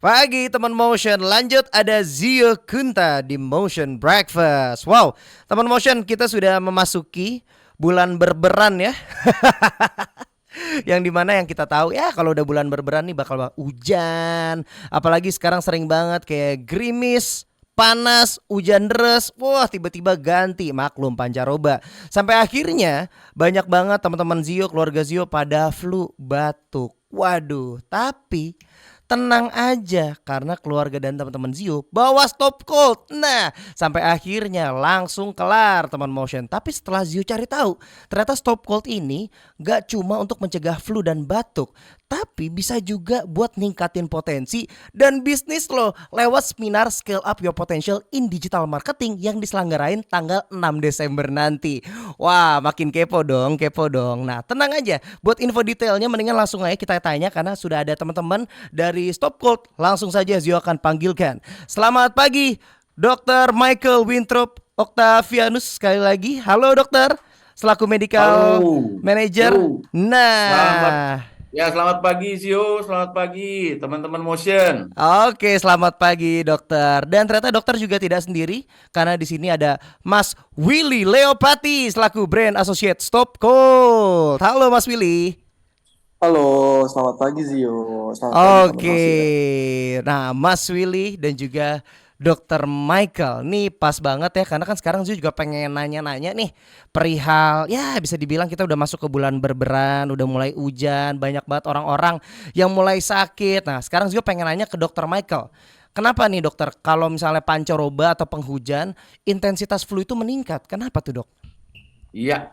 Pagi teman Motion, lanjut ada Zio Kunta di Motion Breakfast. Wow, teman Motion kita sudah memasuki bulan berberan ya. Yang dimana yang kita tahu ya kalau udah bulan berberan nih bakal hujan. Apalagi sekarang sering banget kayak gerimis, panas, hujan deras. Wah tiba-tiba ganti maklum pancaroba. Sampai akhirnya banyak banget teman-teman Zio, keluarga Zio pada flu, batuk. Waduh, tapi tenang aja karena keluarga dan teman-teman Zio bawa stop cold. Nah, sampai akhirnya langsung kelar teman Motion. Tapi setelah Zio cari tahu, ternyata stop cold ini gak cuma untuk mencegah flu dan batuk, tapi bisa juga buat ningkatin potensi dan bisnis lo lewat seminar Scale Up Your Potential in Digital Marketing yang diselenggarain tanggal 6 Desember nanti. Wah, makin kepo dong, kepo dong. Nah, tenang aja. Buat info detailnya mendingan langsung aja kita tanya karena sudah ada teman-teman dari Stop Cold. Langsung saja Zio akan panggilkan. Selamat pagi, Dr. Michael Winthrop Octavianus sekali lagi. Halo dokter, selaku medical Halo, manager. yo, selamat Nah, selamat pagi Zio, selamat pagi teman-teman Motion. oke, selamat pagi dokter. Dan ternyata dokter juga tidak sendiri karena di sini ada Mas Willy Leopati selaku brand associate Stop Cold. Halo Mas Willy. Halo, selamat pagi Zio. Selamat pagi teman Oke, Motion. nah Mas Willy dan juga Dokter Michael nih pas banget ya karena kan sekarang Zul juga pengen nanya-nanya nih perihal ya bisa dibilang kita udah masuk ke bulan berberan, udah mulai hujan, banyak banget orang-orang yang mulai sakit. Nah sekarang Zul pengen nanya ke Dokter Michael, kenapa nih dokter kalau misalnya pancaroba atau penghujan intensitas flu itu meningkat? Kenapa tuh dok? Iya,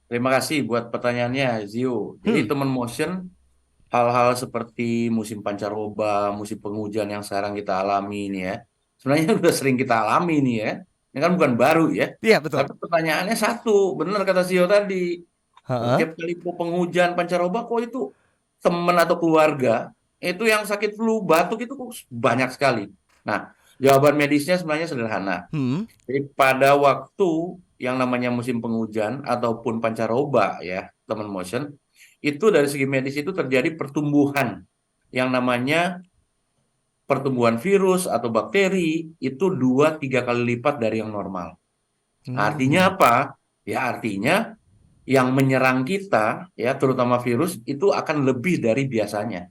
terima kasih buat pertanyaannya Zio. Jadi Hmm, teman Motion, hal-hal seperti musim pancaroba, musim penghujan yang sekarang kita alami ini ya, sebenarnya udah sering kita alami nih ya. Ini kan bukan baru ya. iya betul. Tapi pertanyaannya satu, benar kata Zio tadi. Heeh. Tiap kali penghujan pancaroba kok itu teman atau keluarga itu yang sakit flu batuk itu kok banyak sekali. Nah, jawaban medisnya sebenarnya sederhana. Hmm. Jadi pada waktu yang namanya musim penghujan ataupun pancaroba ya, teman Motion, itu dari segi medis itu terjadi pertumbuhan yang namanya pertumbuhan virus atau bakteri itu 2-3 kali lipat dari yang normal. Hmm. Artinya apa? Ya artinya yang menyerang kita ya terutama virus itu akan lebih dari biasanya.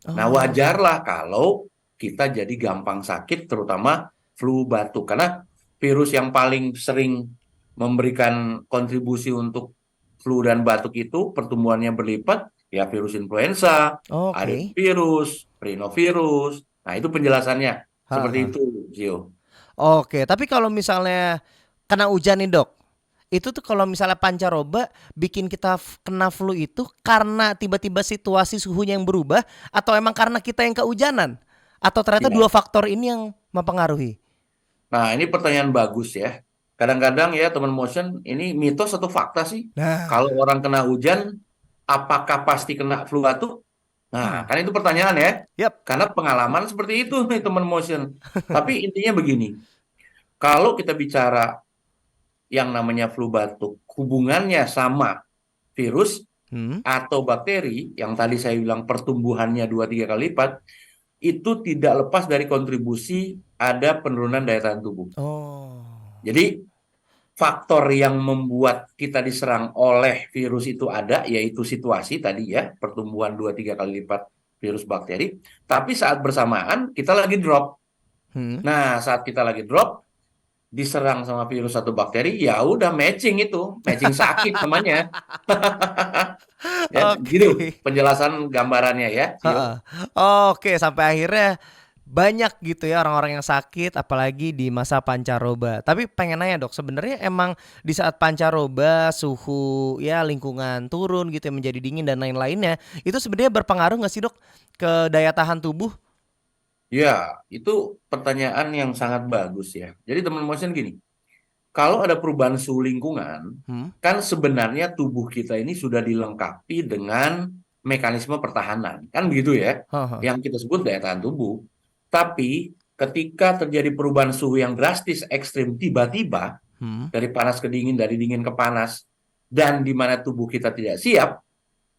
Nah, Oh. wajarlah kalau kita jadi gampang sakit terutama flu batuk karena virus yang paling sering memberikan kontribusi untuk flu dan batuk itu pertumbuhannya berlipat ya virus influenza, Oke. adenovirus, rhinovirus. Nah, itu penjelasannya. Seperti Ha. itu, Zio. Oke, tapi kalau misalnya kena hujan nih dok, itu tuh kalau misalnya pancaroba bikin kita kena flu itu karena tiba-tiba situasi suhunya yang berubah atau emang karena kita yang kehujanan? Atau ternyata dua Ya. faktor ini yang mempengaruhi? Nah, ini pertanyaan bagus ya. Kadang-kadang ya teman motion, ini mitos atau fakta sih? Kalau Nah, orang kena hujan, apakah pasti kena flu batuk? Nah, hmm, kan itu pertanyaan ya. yap. Karena pengalaman seperti itu nih teman motion. Tapi intinya begini, kalau kita bicara yang namanya flu batuk, hubungannya sama virus Hmm. atau bakteri, yang tadi saya bilang pertumbuhannya 2-3 kali lipat, itu tidak lepas dari kontribusi ada penurunan daya tahan tubuh. Oh. Jadi faktor yang membuat kita diserang oleh virus itu ada, yaitu situasi tadi ya, pertumbuhan 2-3 kali lipat virus bakteri. Tapi saat bersamaan kita lagi drop. Hmm. Nah, saat kita lagi drop, diserang sama virus atau bakteri, ya udah matching itu, matching sakit namanya. Ya, gitu Oke. penjelasan gambarannya ya, Heeh. Sio. Oke, sampai akhirnya banyak gitu ya orang-orang yang sakit apalagi di masa pancaroba. Tapi pengen nanya dok, sebenarnya emang di saat pancaroba suhu ya lingkungan turun gitu ya menjadi dingin dan lain-lainnya, itu sebenarnya berpengaruh nggak sih dok ke daya tahan tubuh? Ya, itu pertanyaan yang sangat bagus ya. Jadi teman motion gini, kalau ada perubahan suhu lingkungan, Hmm? kan sebenarnya tubuh kita ini sudah dilengkapi dengan mekanisme pertahanan. Kan begitu ya, Heeh. yang kita sebut daya tahan tubuh. Tapi ketika terjadi perubahan suhu yang drastis, ekstrim, tiba-tiba, Hmm? dari panas ke dingin, dari dingin ke panas, dan di mana tubuh kita tidak siap,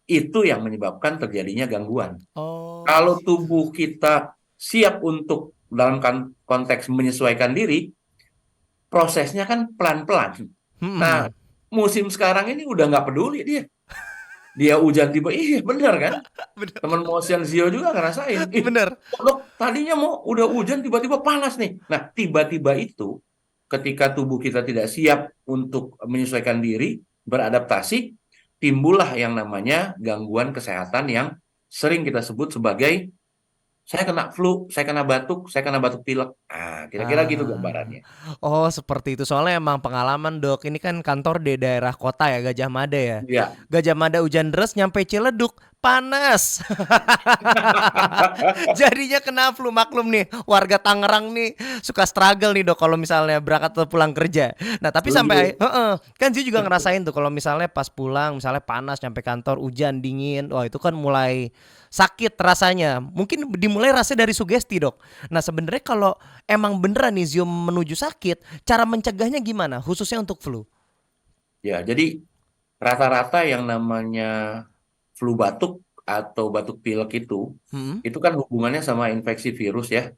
itu yang menyebabkan terjadinya gangguan. Oh Kalau gitu. tubuh kita siap untuk dalam konteks menyesuaikan diri, prosesnya kan pelan-pelan. Nah, Hmm. musim sekarang ini udah nggak peduli dia. Dia hujan tiba, iya bener kan? Bener. Teman motion Zio juga ngerasain. Bener. Kok dok, tadinya mau udah hujan tiba-tiba panas nih. Nah, tiba-tiba itu ketika tubuh kita tidak siap untuk menyesuaikan diri, beradaptasi, timbullah yang namanya gangguan kesehatan yang sering kita sebut sebagai saya kena flu, saya kena batuk pilek. Ah, kira-kira gitu Ah. gambarannya. Oh, seperti itu. Soalnya emang pengalaman, Dok. Ini kan kantor di daerah kota ya, Gajah Mada ya. Iya. Gajah Mada hujan deras nyampe Ciledug, panas. Jadinya kena flu, maklum nih. Warga Tangerang nih suka struggle nih, Dok, kalau misalnya berangkat atau pulang kerja. Nah, tapi sampai Setuju. kan Zio juga ngerasain tuh kalau misalnya pas pulang, misalnya panas nyampe kantor, hujan dingin. Wah, itu kan mulai sakit rasanya. Mungkin dimulai rasanya dari sugesti, Dok. Nah, sebenarnya kalau emang beneran nih Zio menuju sakit, cara mencegahnya gimana? Khususnya untuk flu. Ya, jadi rata-rata yang namanya flu batuk atau batuk pilek Hmm? itu kan hubungannya sama infeksi virus ya.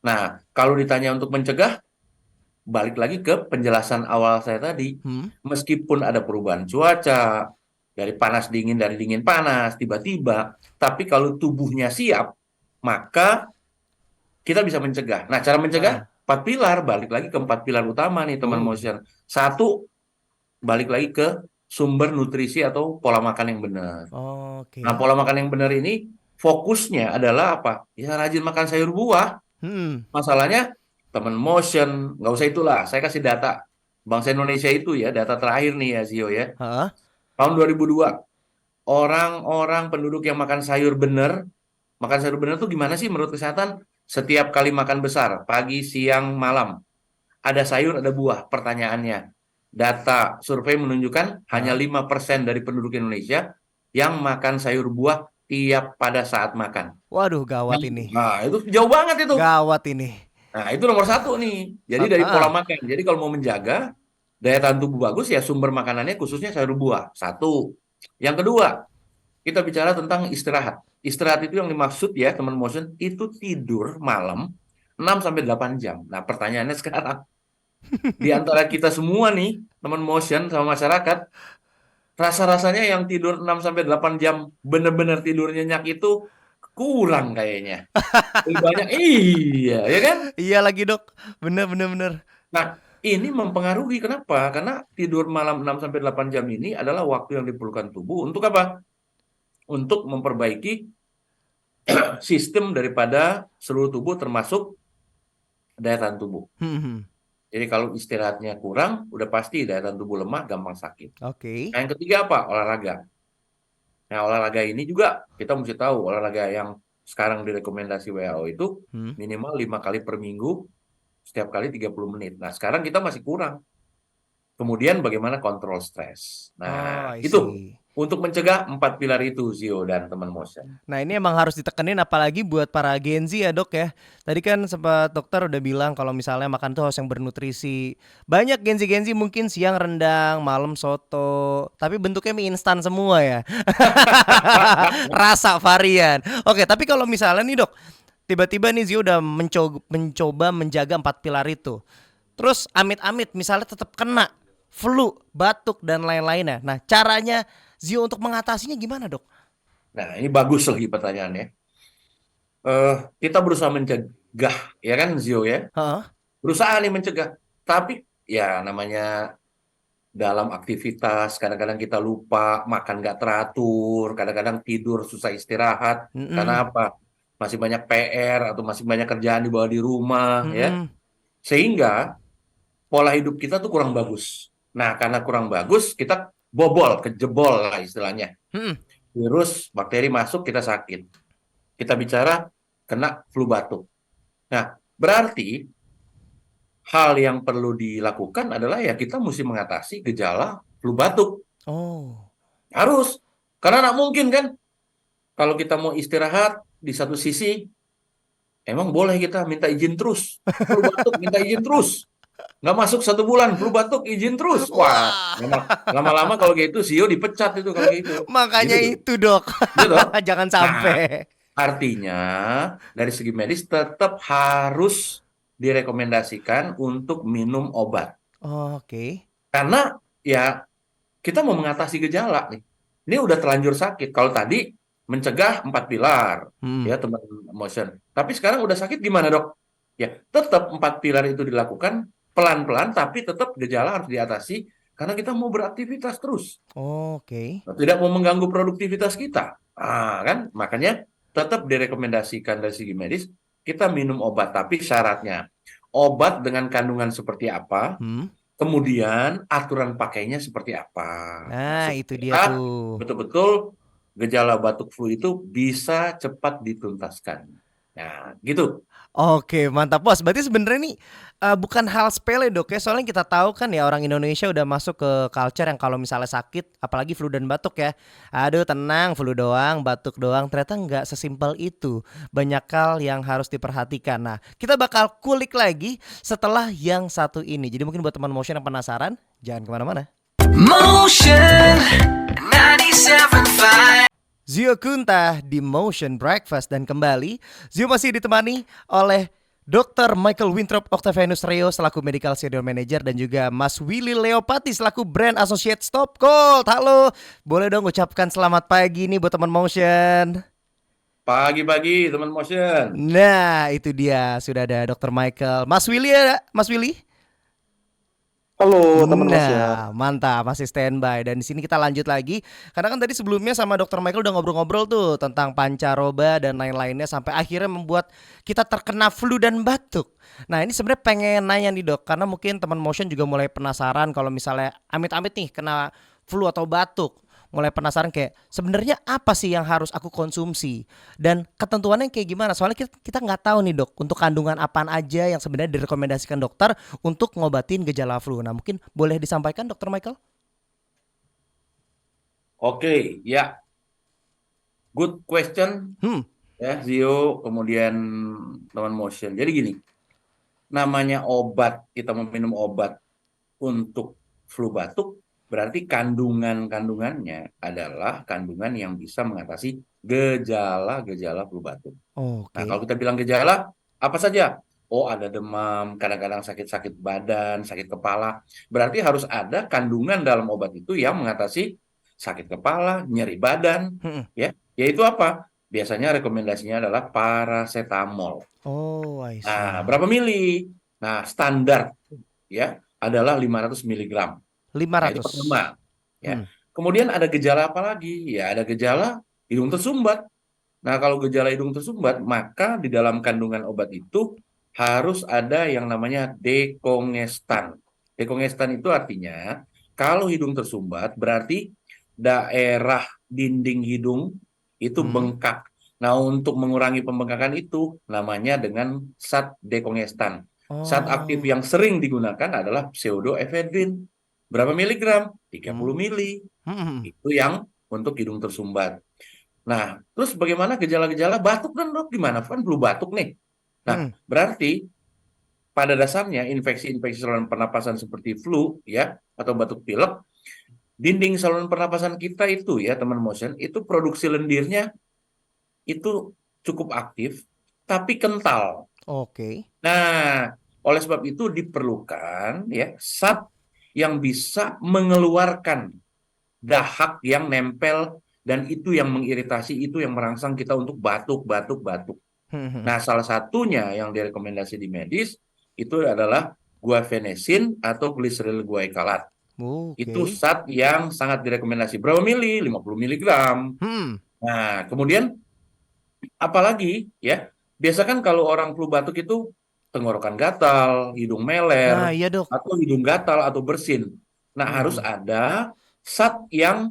Nah, kalau ditanya untuk mencegah, balik lagi ke penjelasan awal saya tadi. Hmm? Meskipun ada perubahan cuaca, dari dingin panas, tiba-tiba, tapi kalau tubuhnya siap, maka kita bisa mencegah. Nah, cara mencegah, Heeh. 4 pilar, balik lagi ke 4 pilar utama nih teman Oh, motion. Satu, balik lagi ke sumber nutrisi atau pola makan yang benar. Nah, oke. pola makan yang benar ini fokusnya adalah apa? Ya rajin makan sayur buah. Hmm. Masalahnya teman motion, nggak usah itulah. Saya kasih data bangsa Indonesia itu ya, data terakhir nih ya Zio ya. Heeh. Tahun 2002, orang-orang penduduk yang makan sayur benar tuh gimana sih menurut kesehatan? Setiap kali makan besar, pagi, siang, malam, ada sayur, ada buah. Pertanyaannya, data survei menunjukkan hanya Heeh. 5% dari penduduk Indonesia yang makan sayur buah tiap pada saat makan. Waduh, Nah, gawat ini. itu jauh banget itu. Gawat ini. Nah, itu nomor satu nih. Jadi dari pola Heeh. makan. Jadi kalau mau menjaga daya tahan tubuh bagus ya sumber makanannya khususnya sayur buah. Satu. Yang kedua, kita bicara tentang istirahat. Istirahat itu yang dimaksud ya teman motion itu tidur malam 6 sampai 8 jam. Nah, pertanyaannya sekarang di antara kita semua nih, teman motion sama masyarakat, rasa-rasanya yang tidur 6 sampai 8 jam bener-bener tidur nyenyak itu kurang kayaknya. Lebih banyak iya, ya kan? Iya lagi, Dok. Bener bener bener. Nah, ini mempengaruhi kenapa? Karena tidur malam 6 sampai 8 jam ini adalah waktu yang diperlukan tubuh untuk apa? Untuk memperbaiki sistem daripada seluruh tubuh termasuk daya tahan tubuh. Hmm, hmm. Jadi kalau istirahatnya kurang, udah pasti daya tahan tubuh lemah, gampang sakit. Oke. Nah, yang ketiga apa? Olahraga. Nah, olahraga ini juga kita mesti tahu olahraga yang sekarang direkomendasi WHO itu Hmm. minimal 5 kali per minggu, setiap kali 30 menit. Nah, sekarang kita masih kurang. Kemudian bagaimana kontrol stres. Oh, Nah, I itu see. untuk mencegah 4 pilar itu, Zio dan teman motion. Nah, ini emang harus ditekenin apalagi buat para Gen Z ya, Dok ya. Tadi kan sempat dokter udah bilang kalau misalnya makan tuh harus yang bernutrisi. Banyak Gen Z mungkin siang rendang, malam soto, tapi bentuknya mie instan semua ya. Rasa varian. Oke, tapi kalau misalnya nih, Dok, tiba-tiba nih Zio udah mencoba menjaga 4 pilar itu. Terus amit-amit misalnya tetap kena flu, batuk dan lain-lainnya. Nah, caranya Zio untuk mengatasinya gimana, Dok? Nah, ini bagus lagi pertanyaannya. Kita berusaha mencegah, ya kan, Zio ya? Heeh. Berusaha nih mencegah. Tapi ya namanya dalam aktivitas, kadang-kadang kita lupa, makan nggak teratur, kadang-kadang tidur susah istirahat. Mm-mm. Karena apa? Masih banyak PR atau masih banyak kerjaan dibawa di rumah, ya. Mm-mm. Sehingga pola hidup kita tuh kurang bagus. Nah, karena kurang bagus, kita kejebol lah istilahnya. Mm-mm. Virus, bakteri masuk, kita sakit. Kita bicara kena flu batuk. Nah, berarti hal yang perlu dilakukan adalah ya kita mesti mengatasi gejala flu batuk. Oh. Harus. Karena nggak mungkin kan kalau kita mau istirahat di satu sisi, emang boleh kita minta izin terus. Flu batuk minta izin terus. Nggak masuk 1 bulan, flu batuk izin terus. Wah, Wah, lama-lama kalau kayak itu CEO dipecat itu kalau kayak gitu. makanya Gitu tuh. itu, Dok. Gitu toh. Jangan Nah, sampai. Artinya dari segi medis tetap harus direkomendasikan untuk minum obat. Oke. Karena ya kita mau mengatasi gejala nih. Ini udah terlanjur sakit. Kalau tadi mencegah 4 pilar, Hmm. ya teman motion. Tapi sekarang udah sakit gimana dok? Ya tetap 4 pilar itu dilakukan pelan-pelan, tapi tetap gejala harus diatasi karena kita mau beraktivitas terus. Oke. Tidak mau mengganggu produktivitas kita. Kan makanya tetap direkomendasikan dari segi medis kita minum obat, tapi syaratnya obat dengan kandungan seperti apa, Hmm. kemudian aturan pakainya seperti apa. Nah, Nah, itu dia supaya tuh. betul-betul gejala batuk flu itu bisa cepat dituntaskan. Nah, gitu. Oke, mantap bos. Berarti sebenarnya nih bukan hal sepele dok ya. Soalnya kita tahu kan ya orang Indonesia udah masuk ke culture yang kalau misalnya sakit, apalagi flu dan batuk ya. Aduh tenang, flu doang, batuk doang. Ternyata nggak sesimpel itu. Banyak hal yang harus diperhatikan. Nah, kita bakal kulik lagi setelah yang satu ini. Jadi mungkin buat teman motion yang penasaran, jangan kemana-mana. Motion 97.5. Zio Kunta di Motion Breakfast dan kembali Zio masih ditemani oleh Dr. Michael Winthrop Octavianus Reo selaku Medical Senior Manager dan juga Mas Willy Leopati selaku Brand Associate Stop Cold. Halo, boleh dong ucapkan selamat pagi nih buat teman Motion. Pagi-pagi teman motion. Nah, itu dia sudah ada Dr. Michael. Mas Willy ada? Mas Willy? Halo teman Mas ya. Nah, mantap masih standby dan di sini kita lanjut lagi karena kan tadi sebelumnya sama Dokter Michael udah ngobrol-ngobrol tuh tentang pancaroba dan lain-lainnya sampai akhirnya membuat kita terkena flu dan batuk. Nah, ini sebenarnya pengen nanya nih Dok karena mungkin teman motion juga mulai penasaran kalau misalnya amit-amit nih kena flu atau batuk. Mulai penasaran kayak sebenarnya apa sih yang harus aku konsumsi dan ketentuannya kayak gimana? Soalnya kita nggak tahu nih dok untuk kandungan apaan aja yang sebenarnya direkomendasikan dokter untuk ngobatin gejala flu. Nah mungkin boleh disampaikan dokter Michael? Oke, ya, good question Hmm, ya Zio, kemudian teman motion. Jadi gini, namanya obat, kita meminum obat untuk flu batuk, berarti kandungannya adalah kandungan yang bisa mengatasi gejala-gejala flu batuk. Nah, oke. kalau kita bilang gejala, apa saja? Oh, ada demam, kadang-kadang sakit-sakit badan, sakit kepala. Berarti harus ada kandungan dalam obat itu yang mengatasi sakit kepala, nyeri badan, Hmm. ya. Yaitu apa? Biasanya rekomendasinya adalah paracetamol. Oh, I Nah, see. berapa mili? Nah, standar ya adalah 500 miligram. Nah, itu 500. pertama. Ya. Hmm. Kemudian ada gejala apa lagi? Ya, ada gejala hidung tersumbat. Nah, kalau gejala hidung tersumbat, maka di dalam kandungan obat itu harus ada yang namanya dekongestan. Dekongestan itu artinya kalau hidung tersumbat berarti daerah dinding hidung itu Hmm. bengkak. Nah, untuk mengurangi pembengkakan itu namanya dengan zat dekongestan. Zat aktif Oh. yang sering digunakan adalah pseudoephedrine. Berapa miligram? tiga Hmm. puluh mili. Hmm. Itu yang untuk hidung tersumbat. Nah, terus bagaimana gejala-gejala batuk kan dok? Gimana? Kan flu batuk nih. Nah, Hmm. berarti pada dasarnya infeksi-infeksi saluran pernapasan seperti flu ya atau batuk pilek, dinding saluran pernapasan kita itu ya teman motion, itu produksi lendirnya itu cukup aktif tapi kental. Oke. Nah, oleh sebab itu diperlukan ya zat yang bisa mengeluarkan dahak yang nempel dan itu yang mengiritasi, itu yang merangsang kita untuk batuk, batuk, batuk. Hmm. Nah, salah satunya yang direkomendasi di medis itu adalah guaifenesin atau gliseril guaicalat. Itu Oke. zat yang sangat direkomendasi. Berapa mili? 50 miligram. Hmm. Nah, kemudian apalagi ya, biasa kan kalau orang flu batuk itu tenggorokan gatal, hidung Nah, meler, iya dok. atau hidung gatal atau bersin. Nah, harus Hmm. ada zat yang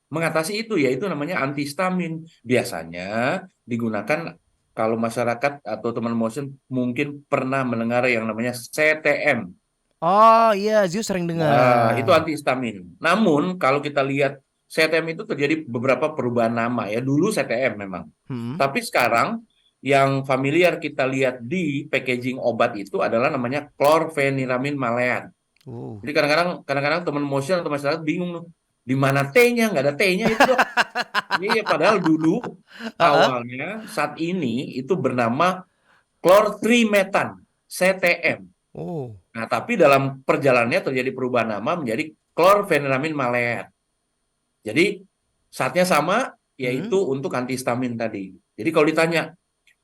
mengatasi itu yaitu namanya antihistamin. Biasanya digunakan kalau masyarakat atau teman motion mungkin pernah mendengar yang namanya CTM. Oh iya, Zio sering Nah, itu dengar. antihistamin. Namun kalau kita lihat CTM itu terjadi beberapa perubahan nama ya. Dulu CTM memang. Hmm. Tapi sekarang yang familiar kita lihat di packaging obat itu adalah namanya chlorpheniramine maleat. Uh. Jadi kadang-kadang teman motion atau masyarakat bingung, Di mana T-nya? Nggak ada T-nya itu, Dok. Iya, padahal dulu Heeh. awalnya saat ini itu bernama klortrimetan, CTM. Oh. Nah, tapi dalam perjalanannya terjadi perubahan nama menjadi klorfeniramin maleat. Jadi saatnya sama, Hmm. yaitu untuk antihistamin tadi. Jadi kalau ditanya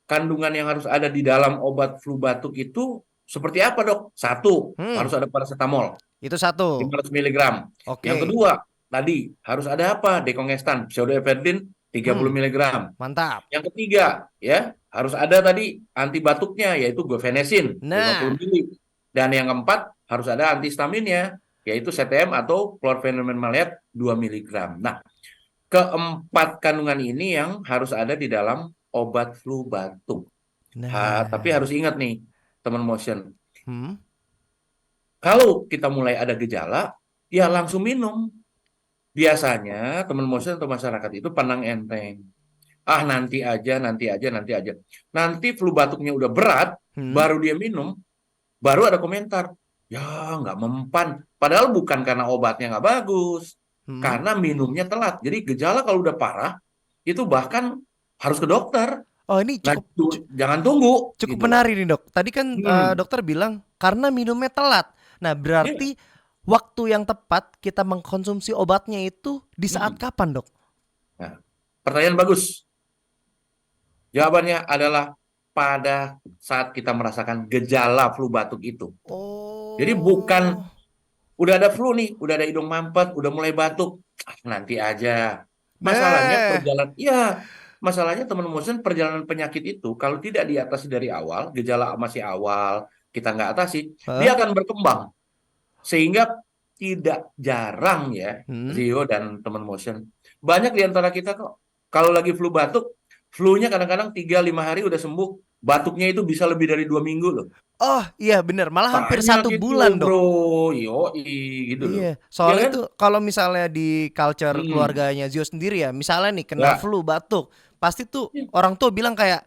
kandungan yang harus ada di dalam obat flu batuk itu seperti apa, Dok? Satu, Hmm. harus ada paracetamol Itu satu. 500 miligram. Yang Oke. kedua, tadi harus ada apa? Dekongestan, pseudoephedrine 30 Hmm. miligram. Mantap. Yang ketiga, ya, harus ada tadi anti batuknya yaitu guaifenesin 50 Nah. mili. Dan yang keempat, harus ada antihistaminnya yaitu CTM atau chlorpheniramine maleate 2 miligram. Nah, keempat kandungan ini yang harus ada di dalam obat flu batuk. Tapi Nah. harus ingat nih, teman motion, Hmm. kalau kita mulai ada gejala, ya langsung minum. Biasanya teman motion atau masyarakat itu pandang enteng. Ah, nanti aja, nanti aja, nanti aja. Nanti flu batuknya udah berat, Hmm. baru dia minum, baru ada komentar. Ya, nggak mempan. Padahal bukan karena obatnya nggak bagus, Hmm. karena minumnya telat. Jadi gejala kalau udah parah, itu bahkan harus ke dokter. Oh, ini Nah, cukup jangan tunggu, cukup gitu loh. menarik nih, Dok. Tadi kan Hmm, dokter bilang karena minumnya telat. Nah, iya. berarti waktu yang tepat kita mengkonsumsi obatnya itu di saat Hmm. kapan, Dok? Nah, pertanyaan bagus. Jawabannya adalah pada saat kita merasakan gejala flu batuk itu. Jadi bukan Oh. udah ada flu nih, udah ada hidung mampet, udah mulai batuk. Ah, nanti aja. Masalahnya Nah. masalahnya teman motion perjalanan penyakit itu kalau tidak diatasi dari awal, gejala masih awal, kita nggak atasi, Hah? dia akan berkembang. Sehingga tidak jarang ya, Hmm. Rio dan teman motion. Banyak di antara kita kok, kalau lagi flu batuk, flu-nya kadang-kadang 3-5 hari udah sembuh. Batuknya itu bisa lebih dari 2 minggu loh. Oh, iya bener, malah hampir Banyak satu itu, bulan, Dok. bro. Yoi, gitu loh. Iya, Ya soalnya kan? itu kalau misalnya di culture Hmm. keluarganya Zio sendiri ya, misalnya nih kena Ya. flu, batuk, pasti tuh orang tua bilang kayak,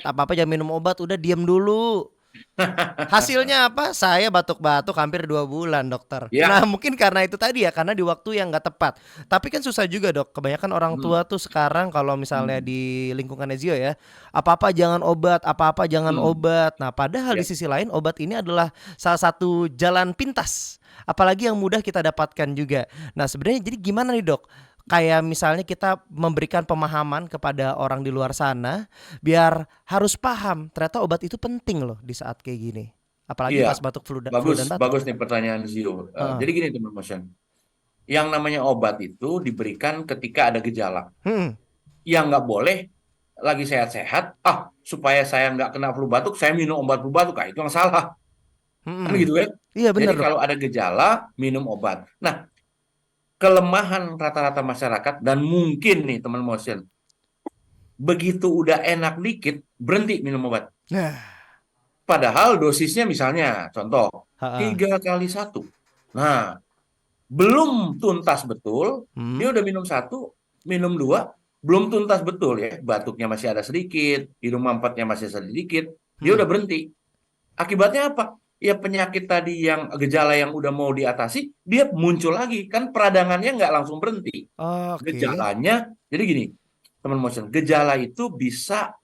apa-apa jangan minum obat, udah diam dulu. Hasilnya apa? Saya batuk-batuk hampir 2 bulan, dokter. Nah, Ya. mungkin karena itu tadi ya, karena di waktu yang nggak tepat. Tapi kan susah juga, Dok. Kebanyakan orang Hmm. tua tuh sekarang kalau misalnya Hmm. di lingkungan Ezio ya, apa-apa jangan obat, apa-apa jangan Hmm. obat. Nah, padahal di Ya. sisi lain obat ini adalah salah satu jalan pintas. Apalagi yang mudah kita dapatkan juga. Nah, sebenarnya jadi gimana nih, Dok? Kayak misalnya kita memberikan pemahaman kepada orang di luar sana biar harus paham ternyata obat itu penting loh di saat kayak gini. Apalagi Iya. pas batuk flu Bagus, dan batuk. bagus nih pertanyaan Zio. Heeh. Jadi gini teman motion. Yang namanya obat itu diberikan ketika ada gejala. Hmm. Yang nggak boleh lagi sehat-sehat, supaya saya nggak kena flu batuk, saya minum obat flu batuk. Itu yang salah. Kan Hmm. gitu kan? Iya Jadi benar, Dok. kalau ada gejala, minum obat. Nah, kelemahan rata-rata masyarakat dan mungkin nih teman motion, begitu udah enak dikit, berhenti minum obat. Nah, Padahal dosisnya misalnya, contoh, heeh. 3 kali 1. Nah, belum tuntas betul, Hmm. dia udah minum satu, minum dua, belum tuntas betul ya, batuknya masih ada sedikit, hidung mampetnya masih sedikit, dia Hmm. udah berhenti. Akibatnya apa? Ya penyakit tadi yang gejala yang udah mau diatasi, dia muncul lagi. Kan peradangannya nggak langsung berhenti. Oke. Gejalanya, jadi gini, teman motion, gejala itu bisa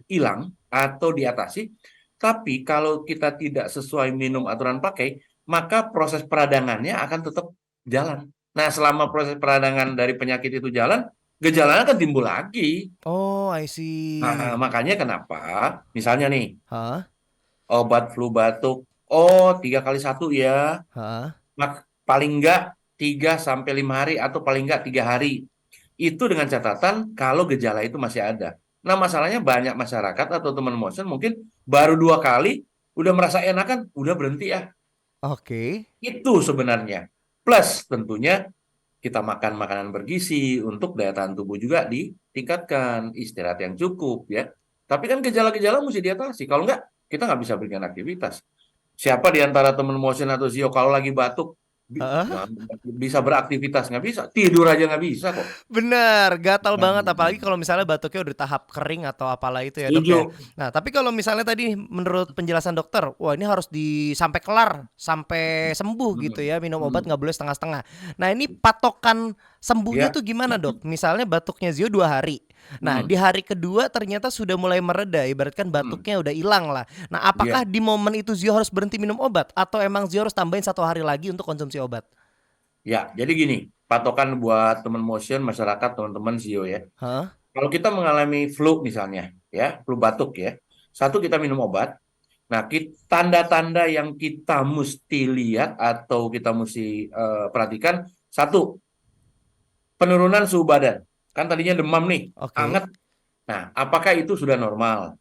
hilang atau diatasi, tapi kalau kita tidak sesuai minum aturan pakai, maka proses peradangannya akan tetap jalan. Nah, selama proses peradangan dari penyakit itu jalan, gejalanya akan timbul lagi. Oh, I Nah, see. makanya kenapa, misalnya nih, Hah? obat flu batuk, oh 3 kali 1 ya, Hah? paling enggak 3 sampai 5 hari atau paling enggak 3 hari. Itu dengan catatan kalau gejala itu masih ada. Nah, masalahnya banyak masyarakat atau teman motion mungkin baru 2 kali udah merasa enakan, udah berhenti ya. Oke. Itu sebenarnya. Plus tentunya kita makan makanan bergizi untuk daya tahan tubuh juga ditingkatkan, istirahat yang cukup ya. Tapi kan gejala-gejala mesti diatasi. Kalau enggak, kita nggak bisa berikan aktivitas. Siapa di antara teman motion atau Zio kalau lagi batuk Heeh. bisa beraktivitas nggak bisa, tidur aja nggak bisa kok. Bener, gatal banget apalagi Hmm. kalau misalnya batuknya udah tahap kering atau apalah itu ya dok Setuju. ya. Nah tapi kalau misalnya tadi menurut penjelasan dokter, wah ini harus sampai kelar, sampai sembuh gitu Hmm. ya, minum obat Hmm. nggak boleh setengah-setengah. Nah ini patokan sembuhnya Ya. tuh gimana dok? Misalnya batuknya Zio 2 hari. Nah Hmm. di hari kedua ternyata sudah mulai mereda, ibaratkan Hmm. batuknya udah hilang lah. Nah apakah Ya. di momen itu Zio harus berhenti minum obat atau emang Zio harus tambahin 1 hari lagi untuk konsumsi obat? Ya, jadi gini, patokan buat teman motion, masyarakat, teman-teman Zio ya. Hah? Kalau kita mengalami flu misalnya, ya, flu batuk ya, satu kita minum obat. Nah, tanda-tanda yang kita mesti lihat atau kita mesti perhatikan, satu, penurunan suhu badan. Kan tadinya demam nih, Oke. hangat. Nah, apakah itu sudah normal?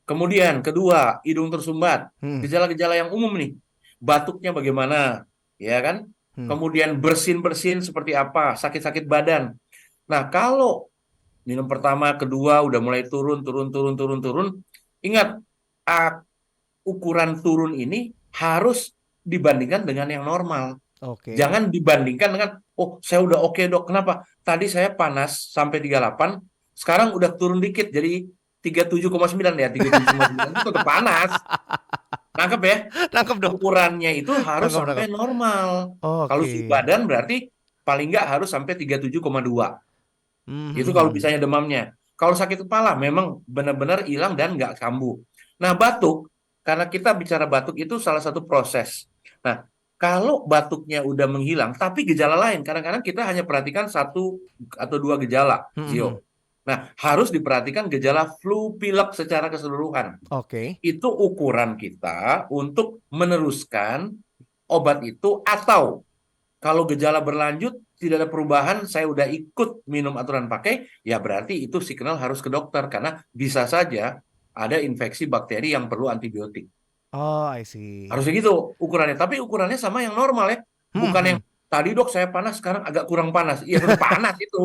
Kemudian, kedua, hidung tersumbat. Hmm. Gejala-gejala yang umum nih, batuknya bagaimana, ya kan? Hmm. Kemudian bersin-bersin seperti apa, sakit-sakit badan. Nah, kalau minum pertama, kedua udah mulai turun, turun, turun, turun, turun. Ingat, ah, ukuran turun ini harus dibandingkan dengan yang normal. Oke. Jangan dibandingkan dengan, oh saya udah oke dok, kenapa? Tadi saya panas sampai 38, sekarang udah turun dikit jadi 37,9 ya, 37,9 itu tetap panas. Nangkep ya? Nangkep dok. Ukurannya itu harus Nangkep sampai nangkep. normal. Kalau Oke. suhu badan berarti paling nggak harus sampai 37,2. Itu kalau Mhm. misalnya demamnya. Kalau sakit kepala memang benar-benar hilang dan nggak kambuh. Nah, batuk, karena kita bicara batuk itu salah satu proses. Nah, kalau batuknya udah menghilang, tapi gejala lain, kadang-kadang kita hanya perhatikan satu atau dua gejala, Mhm. Zio. Nah, harus diperhatikan gejala flu pilek secara keseluruhan. Oke. Itu ukuran kita untuk meneruskan obat itu atau kalau gejala berlanjut, tidak ada perubahan, saya udah ikut minum aturan pakai, ya berarti itu signal harus ke dokter karena bisa saja ada infeksi bakteri yang perlu antibiotik. Oh, I see. Harusnya gitu ukurannya, tapi ukurannya sama yang normal ya. Bukan yang Mhm. tadi dok saya panas, sekarang agak kurang panas. Iya tetap panas itu.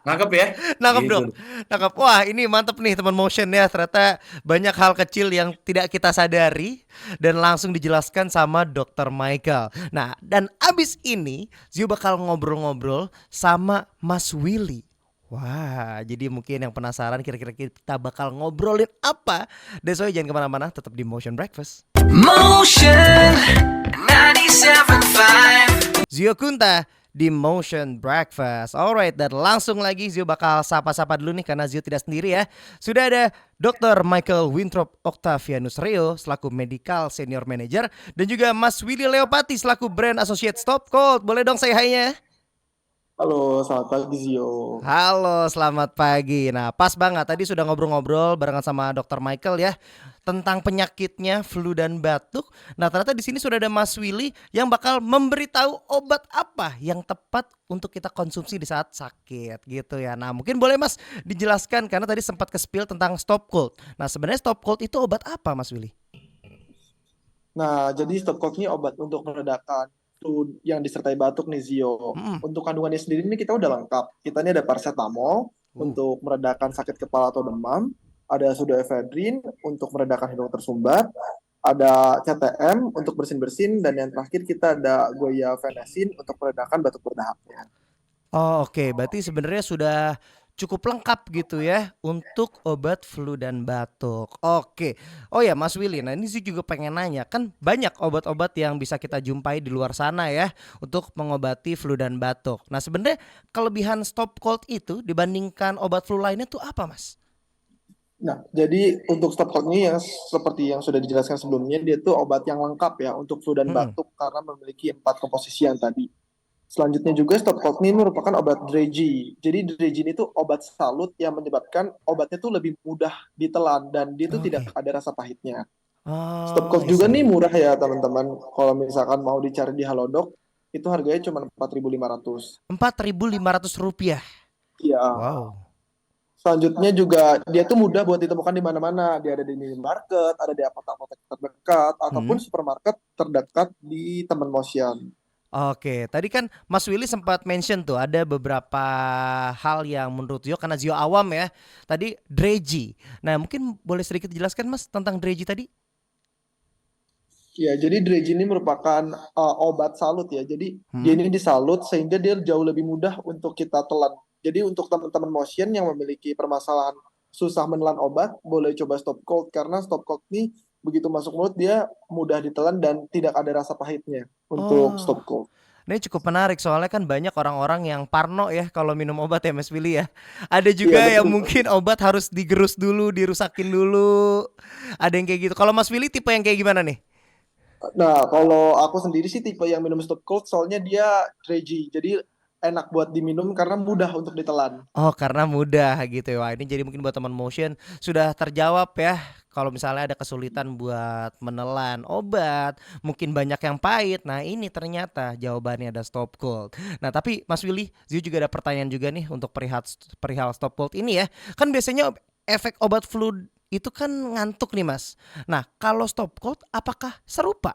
Nangkep ya? Nangkep Gitu. dok. Nangkep. Wah, ini mantep nih teman motion ya. Ternyata banyak hal kecil yang tidak kita sadari dan langsung dijelaskan sama Dokter Michael. Nah, dan abis ini Zio bakal ngobrol-ngobrol sama Mas Willy. Wah, jadi mungkin yang penasaran kira-kira kita bakal ngobrolin apa? Dan so jangan kemana-mana, tetap di Motion Breakfast. Motion 97.5. Zio Kunta di Motion Breakfast. Alright, dan langsung lagi Zio bakal sapa-sapa dulu nih karena Zio tidak sendiri ya. Sudah ada Dr. Michael Winthrop Octavianus Reo selaku Medical Senior Manager dan juga Mas Willy Leopati selaku Brand Associate Stop Cold. Boleh dong saya hi-nya? Halo, selamat pagi Zio. Halo, selamat pagi. Nah, pas banget tadi sudah ngobrol-ngobrol barengan sama Dr. Michael ya tentang penyakitnya flu dan batuk. Nah, ternyata di sini sudah ada Mas Willy yang bakal memberitahu obat apa yang tepat untuk kita konsumsi di saat sakit gitu ya. Nah, mungkin boleh Mas dijelaskan karena tadi sempat ke-spill tentang stop cold. Nah, sebenarnya stop cold itu obat apa Mas Willy? Nah, jadi stop cough ini obat untuk meredakan flu yang disertai batuk nih Zio. Hmm. Untuk kandungannya sendiri ini kita udah lengkap. Kita ini ada paracetamol untuk meredakan sakit kepala atau demam, ada pseudoephedrine untuk meredakan hidung tersumbat, ada CTM untuk bersin-bersin, dan yang terakhir kita ada guaifenesin untuk meredakan batuk berdahaknya. Oh, oke, berarti sebenarnya sudah cukup lengkap gitu ya untuk obat flu dan batuk. Oke. Oh ya Mas Willy, nah ini sih juga pengen nanya, kan banyak obat-obat yang bisa kita jumpai di luar sana ya untuk mengobati flu dan batuk. Nah sebenarnya kelebihan stop cold itu dibandingkan obat flu lainnya tuh apa Mas? Nah, jadi untuk stop cough ini yang seperti yang sudah dijelaskan sebelumnya, dia tuh obat yang lengkap ya untuk flu dan Hmm. batuk karena memiliki 4 komposisi yang tadi. Selanjutnya juga stop cough ini merupakan obat Dreji. Jadi Dreji ini tuh obat salut yang menyebabkan obatnya tuh lebih mudah ditelan dan dia tuh tidak Oke. ada rasa pahitnya. Stop Oh, cough I juga nih see. murah ya teman-teman. Kalau misalkan mau dicari di Halodoc, itu harganya cuma 4.500. Rp4.500. Iya. Wow. Selanjutnya juga dia tuh mudah buat ditemukan di mana-mana. Dia ada di minimarket, ada di apotek-apotek terdekat, ataupun supermarket terdekat di Teman Motion. Oke, tadi kan Mas Willy sempat mention tuh ada beberapa hal yang menurut Zio karena Zio awam ya. Tadi Dreji. Nah, mungkin boleh sedikit dijelaskan Mas tentang Dreji tadi? Ya, jadi Dredge ini merupakan obat salut ya. Jadi dia Hmm? ini disalut sehingga dia jauh lebih mudah untuk kita telan. Jadi untuk teman-teman motion yang memiliki permasalahan susah menelan obat, boleh coba stop cold karena stop cold ini begitu masuk mulut dia mudah ditelan dan tidak ada rasa pahitnya untuk Oh, stop cold. ini cukup menarik soalnya kan banyak orang-orang yang parno ya kalau minum obat ya Mas Willy ya. Ada Iya juga yang betul. mungkin obat harus digerus dulu, dirusakin dulu. Ada yang kayak gitu. Kalau Mas Willy tipe yang kayak gimana nih? Nah, kalau aku sendiri sih tipe yang minum stop cold soalnya dia Dredge. Jadi enak buat diminum karena mudah untuk ditelan. Oh, karena mudah gitu ya. Wah, ini jadi mungkin buat teman motion sudah terjawab ya. Kalau misalnya ada kesulitan buat menelan obat, mungkin banyak yang pahit. Nah, ini ternyata jawabannya ada stop cold. Nah, tapi Mas Willy, Zio juga ada pertanyaan juga nih untuk perihal stop cold ini ya. Kan biasanya efek obat flu itu kan ngantuk nih, Mas. Nah, kalau stop cold apakah serupa?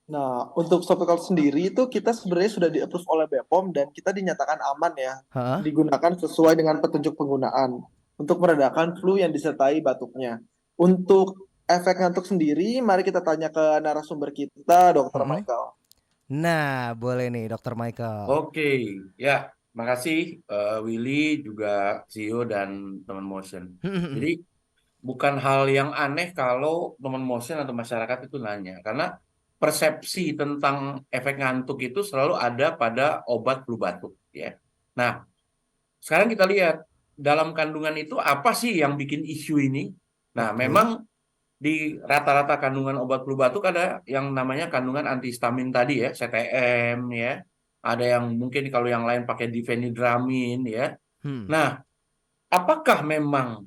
Nah, untuk stop cold sendiri itu kita sebenarnya sudah di-approve oleh BPOM dan kita dinyatakan aman ya, Hah? digunakan sesuai dengan petunjuk penggunaan untuk meredakan flu yang disertai batuknya. Untuk efek ngantuk sendiri, mari kita tanya ke narasumber kita, Dr. Mm-mm. Michael. Nah, boleh nih, Dokter Michael. Oke, ya, makasih Willy, juga Zio dan teman motion. Jadi bukan hal yang aneh kalau teman motion atau masyarakat itu nanya, karena persepsi tentang efek ngantuk itu selalu ada pada obat flu batuk, ya. Nah, sekarang kita lihat dalam kandungan itu apa sih yang bikin isu ini? Nah, Oke. memang di rata-rata kandungan obat flu batuk ada yang namanya kandungan antihistamin tadi ya, CTM ya. Ada yang mungkin kalau yang lain pakai difenidramin ya. Hmm. Nah, apakah memang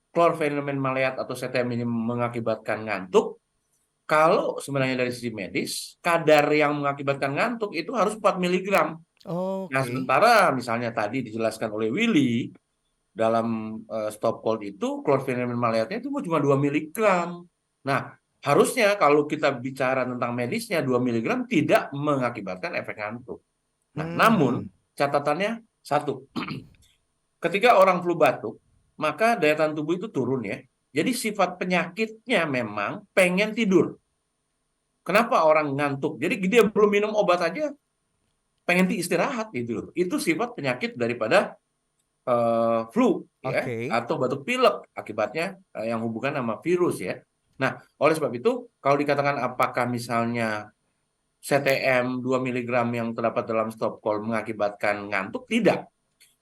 klorfenumen maleat atau CTM ini mengakibatkan ngantuk? Kalau sebenarnya dari sisi medis, kadar yang mengakibatkan ngantuk itu harus 4 miligram. Nah, Oke. sementara misalnya tadi dijelaskan oleh Willy, dalam stop cold itu klorfenumen maleatnya itu cuma 2 miligram. Nah, harusnya kalau kita bicara tentang medisnya 2 miligram tidak mengakibatkan efek ngantuk. Nah, namun Hmm. catatannya satu, ketika orang flu batuk, maka daya tahan tubuh itu turun ya. Jadi sifat penyakitnya memang pengen tidur. Kenapa orang ngantuk? Jadi dia belum minum obat aja pengen istirahat gitu loh. Itu sifat penyakit daripada flu ya Oke. atau batuk pilek akibatnya yang hubungan sama virus ya. Nah, oleh sebab itu kalau dikatakan apakah misalnya CTM 2 miligram yang terdapat dalam stop call mengakibatkan ngantuk, tidak.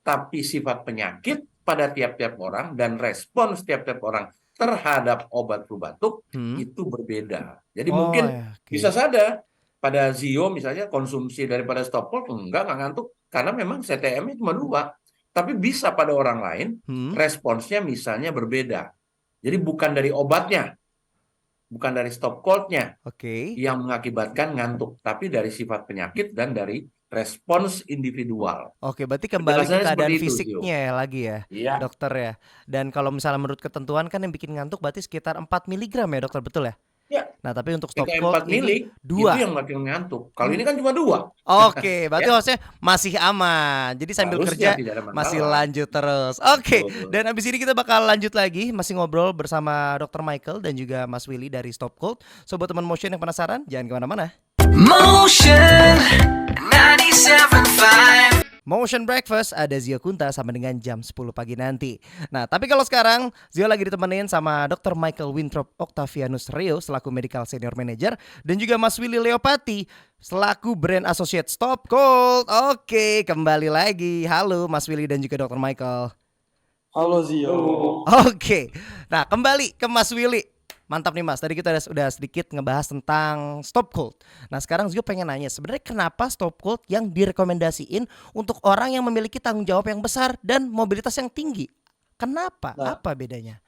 Tapi sifat penyakit pada tiap-tiap orang dan respon tiap-tiap orang terhadap obat flu batuk Hmm. itu berbeda. Jadi Oh mungkin ya, bisa oke. saja pada Zio misalnya konsumsi daripada stop call enggak ngantuk karena memang CTM-nya cuma 2. Tapi bisa pada orang lain Hmm. responsnya misalnya berbeda. Jadi bukan dari obatnya, bukan dari stop cold-nya Oke. yang mengakibatkan ngantuk, tapi dari sifat penyakit dan dari respons individual. Oke, berarti kembali ke Penjelasannya seperti keadaan itu, Zio. fisiknya ya lagi ya, Iya, dokter ya. Dan kalau misalnya menurut ketentuan kan yang bikin ngantuk berarti sekitar 4 miligram ya, dokter, betul ya? ya. Nah, tapi untuk stop Kita cold 4 ini mili itu 2. yang makin ngantuk. Kalau ini Hmm. kan cuma 2. Oke, berarti Ya, maksudnya masih aman. Jadi sambil harusnya kerja tidak ada masih masalah. lanjut terus. Oke, Betul. dan abis ini kita bakal lanjut lagi masih ngobrol bersama Dokter Michael dan juga Mas Willy dari Stop Cold. So buat teman motion yang penasaran, jangan kemana-mana. Motion 97.5. Motion Breakfast ada Zio Kunta sama dengan jam 10 pagi nanti. Nah, tapi kalau sekarang Zio lagi ditemenin sama Dr. Michael Winthrop Octavianus Rio selaku Medical Senior Manager dan juga Mas Willy Leopati selaku Brand Associate Stop Cold. Oke, kembali lagi. Halo Mas Willy dan juga Dr. Michael. Halo Zio. Oke. Nah, kembali ke Mas Willy. Mantap nih Mas, tadi kita udah sedikit ngebahas tentang stop cold. Nah sekarang Zio pengen nanya, sebenarnya kenapa stop cold yang direkomendasiin untuk orang yang memiliki tanggung jawab yang besar dan mobilitas yang tinggi? Kenapa? Nah, Apa bedanya?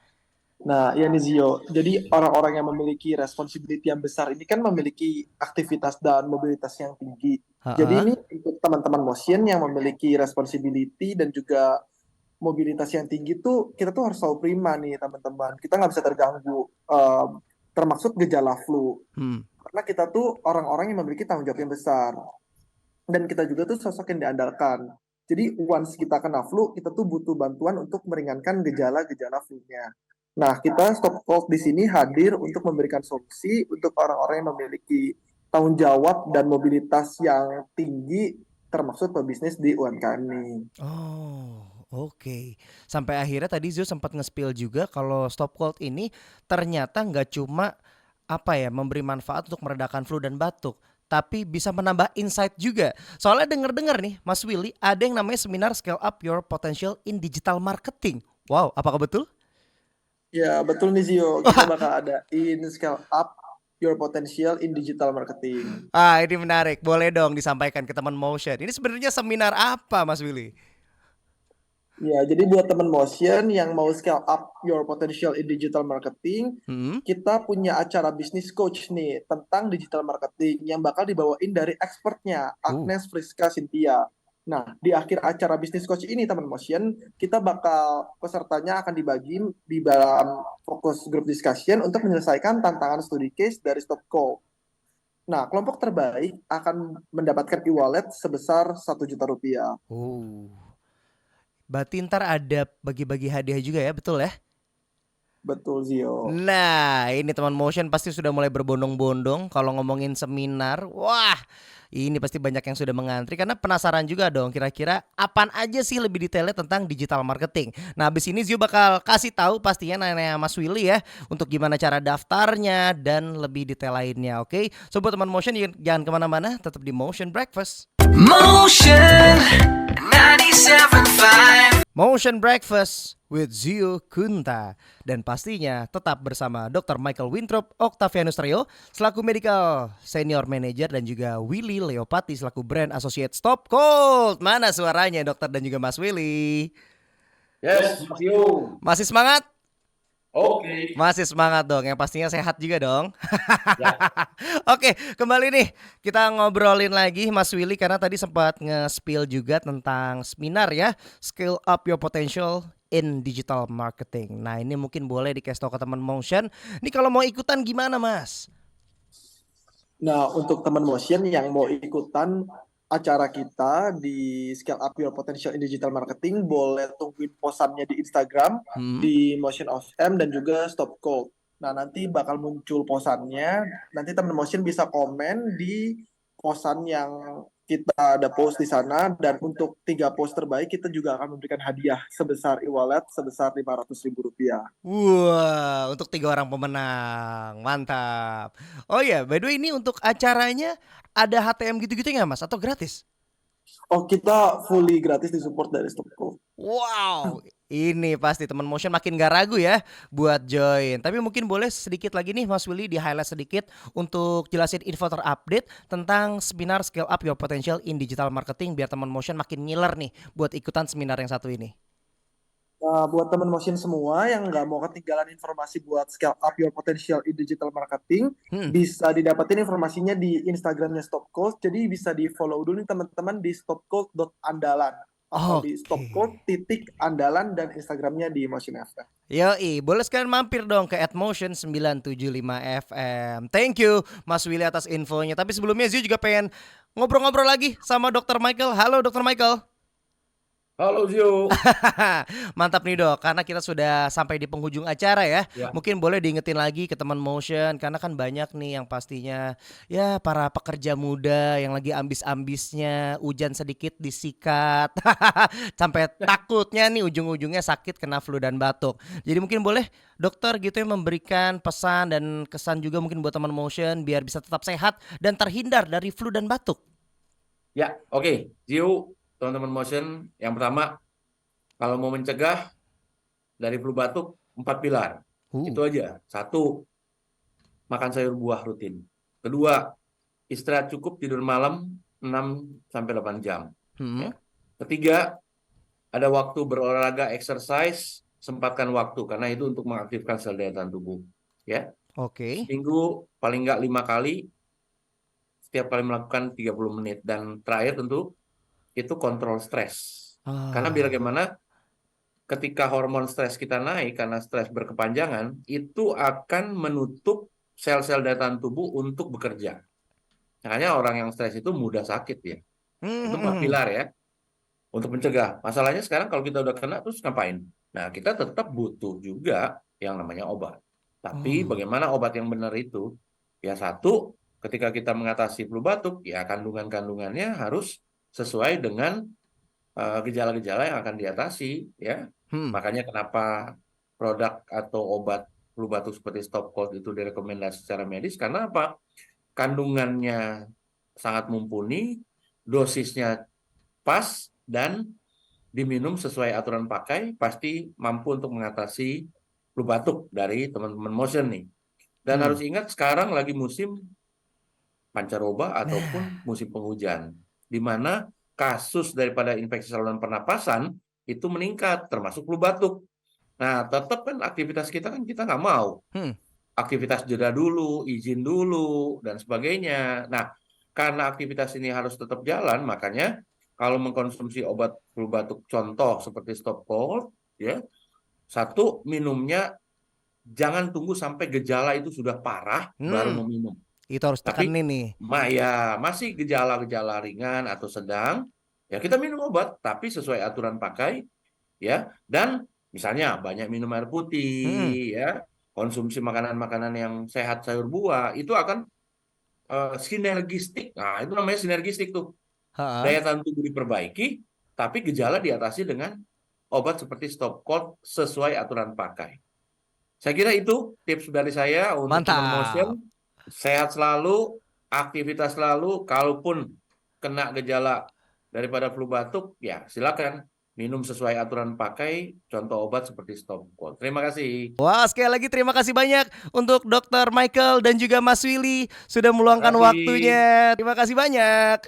nah, ya nih Zio. Jadi orang-orang yang memiliki responsibility yang besar ini kan memiliki aktivitas dan mobilitas yang tinggi. Jadi Heeh. ini untuk teman-teman motion yang memiliki responsibility dan juga mobilitas yang tinggi tuh kita tuh harus selalu prima nih teman-teman. Kita nggak bisa terganggu. Termaksud gejala flu. Hmm. Karena kita tuh orang-orang yang memiliki tanggung jawab yang besar. Dan kita juga tuh sosok yang diandalkan. Jadi once kita kena flu, kita tuh butuh bantuan untuk meringankan gejala-gejala flu-nya. Nah, kita Stop Cold di sini hadir untuk memberikan solusi untuk orang-orang yang memiliki tanggung jawab dan mobilitas yang tinggi, termasuk pebisnis di UMKM nih. Oh, oke. Sampai akhirnya tadi Zio sempat nge-spill juga kalau Stop Cold ini ternyata nggak cuma apa ya memberi manfaat untuk meredakan flu dan batuk, tapi bisa menambah insight juga. Soalnya denger-dengar nih, Mas Willy, ada yang namanya seminar Scale Up Your Potential in Digital Marketing. Wow, apakah betul? Ya, betul nih Zio. Kita bakal adain Scale Up Your Potential in Digital Marketing. Ah, ini menarik. Boleh dong disampaikan ke teman Motion. Ini sebenarnya seminar apa, Mas Willy? Ya, jadi buat teman Motion yang mau scale up your potential in digital marketing, Hmm? kita punya acara bisnis coach nih tentang digital marketing yang bakal dibawain dari expertnya, Uh. Agnes Friska Cynthia. Nah, di akhir acara bisnis coach ini, teman Motion, kita bakal pesertanya akan dibagi di dalam fokus group discussion untuk menyelesaikan tantangan studi case dari Stopco. Nah, kelompok terbaik akan mendapatkan e-wallet sebesar 1 juta rupiah. Oh. Berarti ntar ada bagi-bagi hadiah juga ya, betul ya? Betul, Zio. Nah, ini teman Motion pasti sudah mulai berbondong-bondong kalau ngomongin seminar. Wah, ini pasti banyak yang sudah mengantri karena penasaran juga dong kira-kira apaan aja sih lebih detailnya tentang digital marketing. Nah, habis ini Zio bakal kasih tahu pastinya nanya Mas Willy ya untuk gimana cara daftarnya dan lebih detail lainnya, oke? So buat teman Motion jangan kemana-mana, tetap di Motion Breakfast. Motion 97.5. Motion Breakfast with Zio Kunta. Dan pastinya tetap bersama Dr. Michael Winthrop Octavianus Trio selaku Medical Senior Manager dan juga Willy Leopati selaku Brand Associate Stop Cold. Mana suaranya dokter dan juga Mas Willy? Yes, Mas Yu. Masih semangat? Oke. Masih semangat dong, yang pastinya sehat juga dong. Ya. Oke, kembali nih kita ngobrolin lagi Mas Willy karena tadi sempat nge-spill juga tentang seminar ya, Scale Up Your Potential in Digital Marketing. Nah, ini mungkin boleh dikasih tahu ke teman Motion. Ini kalau mau ikutan gimana, Mas? Nah, untuk teman Motion yang mau ikutan acara kita di Scale Up Your Potential in Digital Marketing, boleh tungguin posannya di Instagram, di Motion of M dan juga Stop Cold. Nah, nanti bakal muncul posannya. Nanti teman Motion bisa komen di posan yang kita ada post di sana. Dan untuk 3 post terbaik, kita juga akan memberikan hadiah sebesar e-wallet sebesar Rp500.000. Wah, untuk 3 orang pemenang, mantap. Oh ya, by the way ini untuk acaranya ada HTM gitu-gitu nggak Mas atau gratis? Oh, kita fully gratis disupport dari Stop Cold. Wow, ini pasti teman Motion makin gak ragu ya buat join. Tapi mungkin boleh sedikit lagi nih Mas Willy di highlight sedikit untuk jelasin info terupdate tentang seminar Scale Up Your Potential in Digital Marketing biar teman Motion makin ngiler nih buat ikutan seminar yang satu ini. Nah, buat teman Motion semua yang nggak mau ketinggalan informasi buat scale up your potential in digital marketing, bisa didapetin informasinya di Instagramnya Stopcold. Jadi bisa di follow dulu nih teman-teman di stopcold.andalan atau di stopcold.andalan dan Instagramnya di Motion FM. Yoi, boleh sekalian mampir dong ke @motion975fm. Thank you Mas Willy atas infonya. Tapi sebelumnya Zio juga pengen ngobrol-ngobrol lagi sama Dr. Michael. Halo Dr. Michael. Halo Zio. Mantap nih dok, karena kita sudah sampai di penghujung acara ya. Ya. Mungkin boleh diingetin lagi ke teman Motion, karena kan banyak nih yang pastinya ya para pekerja muda yang lagi ambis-ambisnya hujan sedikit disikat, sampai takutnya nih ujung-ujungnya sakit kena flu dan batuk. Jadi mungkin boleh dokter gitu yang memberikan pesan dan kesan juga mungkin buat teman Motion biar bisa tetap sehat dan terhindar dari flu dan batuk. Ya, oke. Zio, teman-teman Motion, yang pertama, kalau mau mencegah dari flu batuk, 4 pilar. Itu aja. 1, makan sayur buah rutin. 2, istirahat cukup, tidur malam 6-8 jam. Ya. 3, ada waktu berolahraga, exercise, sempatkan waktu, karena itu untuk mengaktifkan sel daya tahan tubuh. Ya. Oke. Seminggu paling nggak 5 kali, setiap kali melakukan 30 menit. Dan terakhir tentu, itu kontrol stres. Karena biar bagaimana ketika hormon stres kita naik karena stres berkepanjangan, itu akan menutup sel-sel daya tahan tubuh untuk bekerja. Makanya orang yang stres itu mudah sakit ya. Itu 4 pilar ya untuk mencegah. Masalahnya sekarang kalau kita udah kena terus ngapain? Nah, kita tetap butuh juga yang namanya obat. Tapi Oh. bagaimana obat yang benar itu? Ya satu, ketika kita mengatasi flu batuk, ya kandungan-kandungannya harus sesuai dengan gejala-gejala yang akan diatasi, ya. Hmm. Makanya kenapa produk atau obat flu batuk seperti Stop Cold itu direkomendasi secara medis, karena apa? Kandungannya sangat mumpuni, dosisnya pas, dan diminum sesuai aturan pakai, pasti mampu untuk mengatasi flu batuk dari teman-teman motion nih. Dan Hmm. harus ingat sekarang lagi musim pancaroba Nah, ataupun musim penghujan, di mana kasus daripada infeksi saluran pernapasan itu meningkat, termasuk flu batuk. Nah, tetap kan aktivitas kita kan kita nggak mau. hmm. Aktivitas jeda dulu, izin dulu, dan sebagainya. Nah, karena aktivitas ini harus tetap jalan, makanya kalau mengkonsumsi obat flu batuk contoh seperti Stop Cold, ya, satu minumnya jangan tunggu sampai gejala itu sudah parah baru Hmm. meminum. Itu harus Tapi tekenin nih. ya masih gejala-gejala ringan atau sedang, ya kita minum obat, tapi sesuai aturan pakai, ya. Dan misalnya banyak minum air Hmm. putih, ya, konsumsi makanan-makanan yang sehat, sayur buah, itu akan sinergistik. Nah, itu namanya sinergistik tuh. Ha. Daya tahan tubuh diperbaiki, tapi gejala diatasi dengan obat seperti Stop Cold sesuai aturan pakai. Saya kira itu tips dari saya untuk teman Mantap. motion. Sehat selalu, aktivitas selalu. Kalaupun kena gejala daripada flu batuk, ya silakan minum sesuai aturan pakai. Contoh obat seperti Stop Cold. Terima kasih. Wah, sekali lagi terima kasih banyak untuk Dr. Michael dan juga Mas Willy sudah Terima meluangkan kasih. waktunya. Terima kasih banyak.